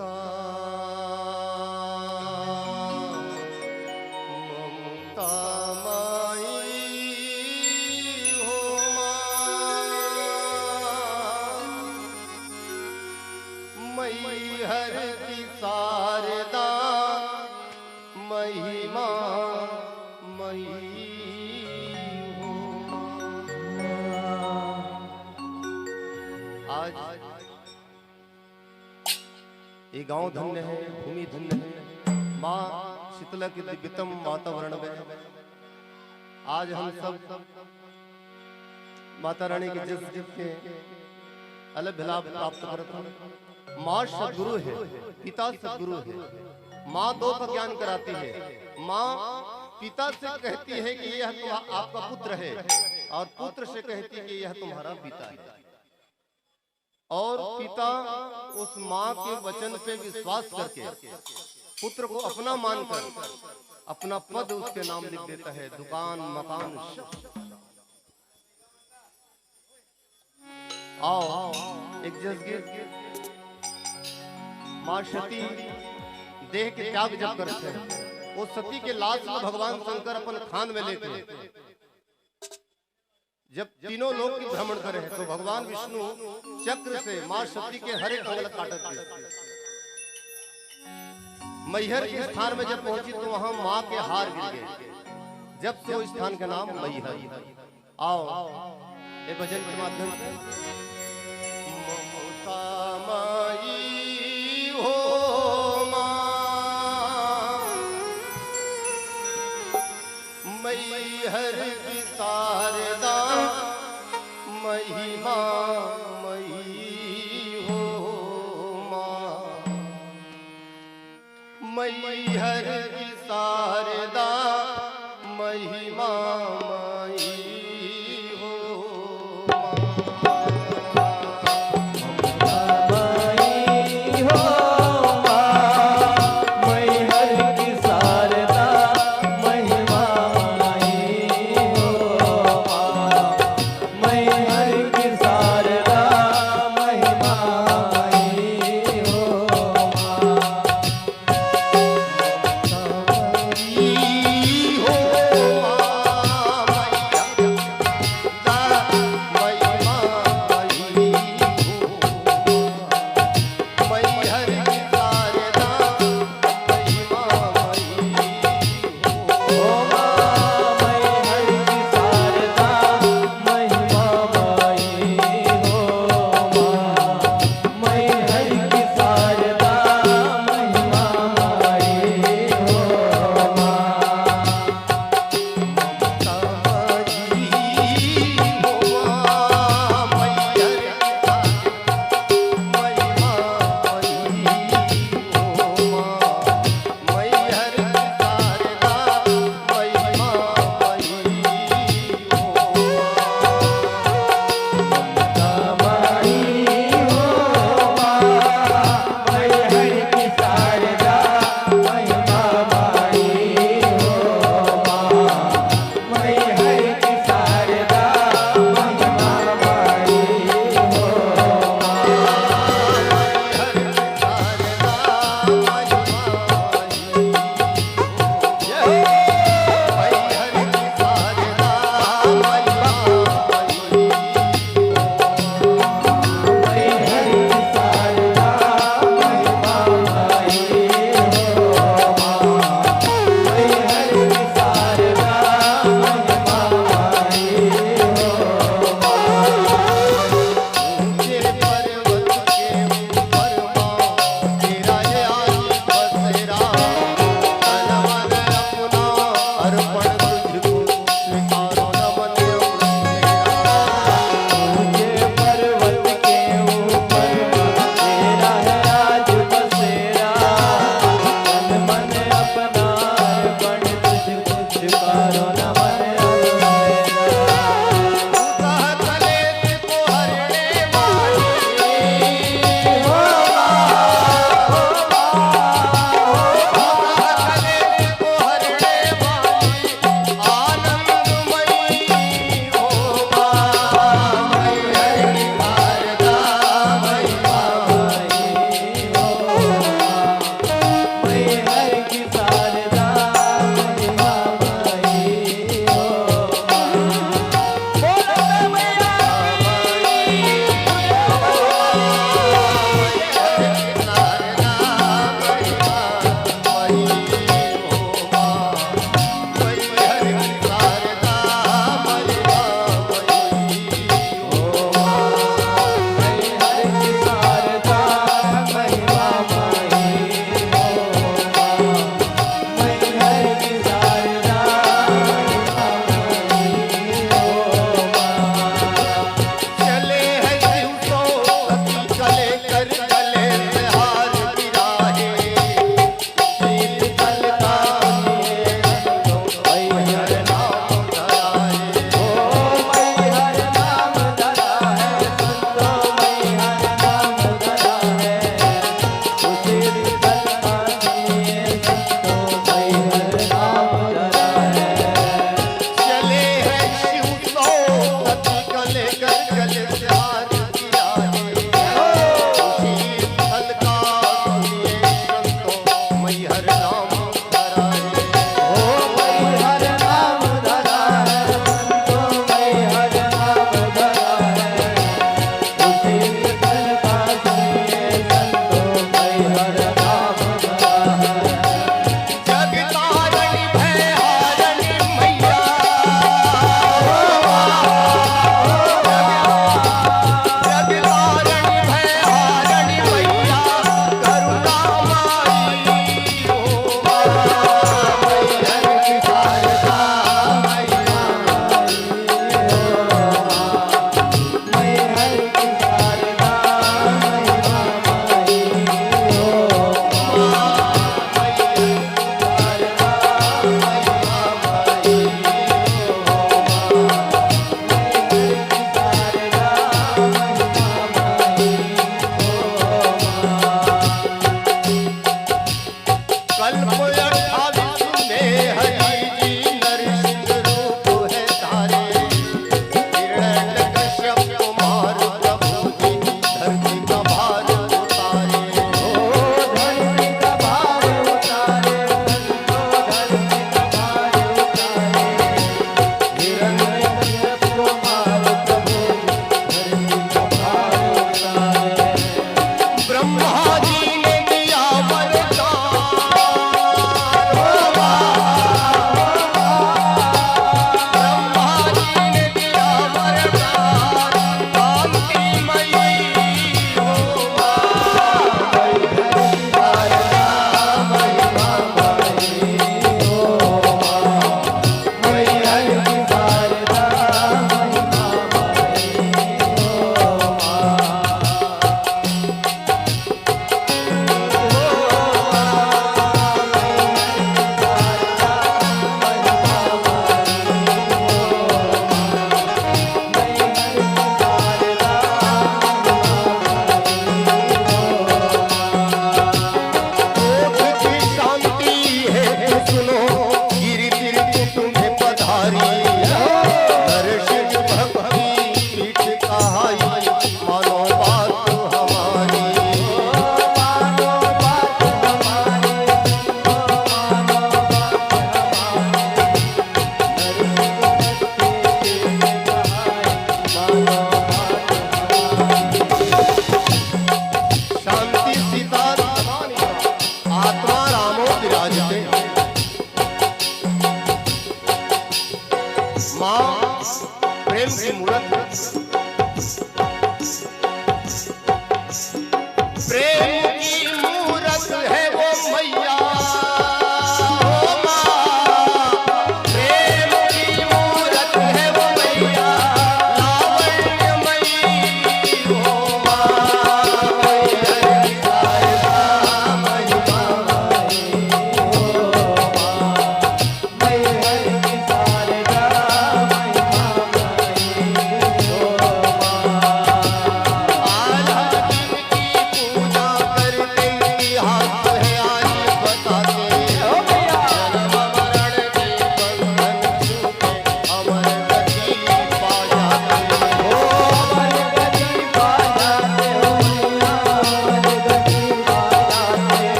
ममता ममता माई हो मई हर की शारदा महिमा मई हो। आज ये गांव धन्य है, भूमि धन्य है, माँ शीतला के दिव्यतम वातावरण में आज हम सब माता रानी के जस के अलग लाभ प्राप्त करते हैं। माँ सदगुरु है, पिता सदगुरु है। माँ दो का ज्ञान कराती है। माँ पिता से कहती है कि यह आपका पुत्र है और पुत्र से कहती है कि यह तुम्हारा पिता है। और पिता उस माँ के वचन पे विश्वास करके पुत्र को अपना मानकर अपना पद उसके नाम लिख देता है, दुकान मकान। आओ एक जगह माँ सती देह के त्याग जब करते हैं, वो सती के लाश में भगवान शंकर अपन खान में लेते जब तीनों लोग की भ्रमण करे हैं, तो भगवान विष्णु चक्र से मां सती के हर एक अंग काटते हैं। मैहर के स्थान में जब पहुंची तो वहां मां के हार गिर गए, जब से वो स्थान का नाम मैहर। आओ ये भजन के माध्यम से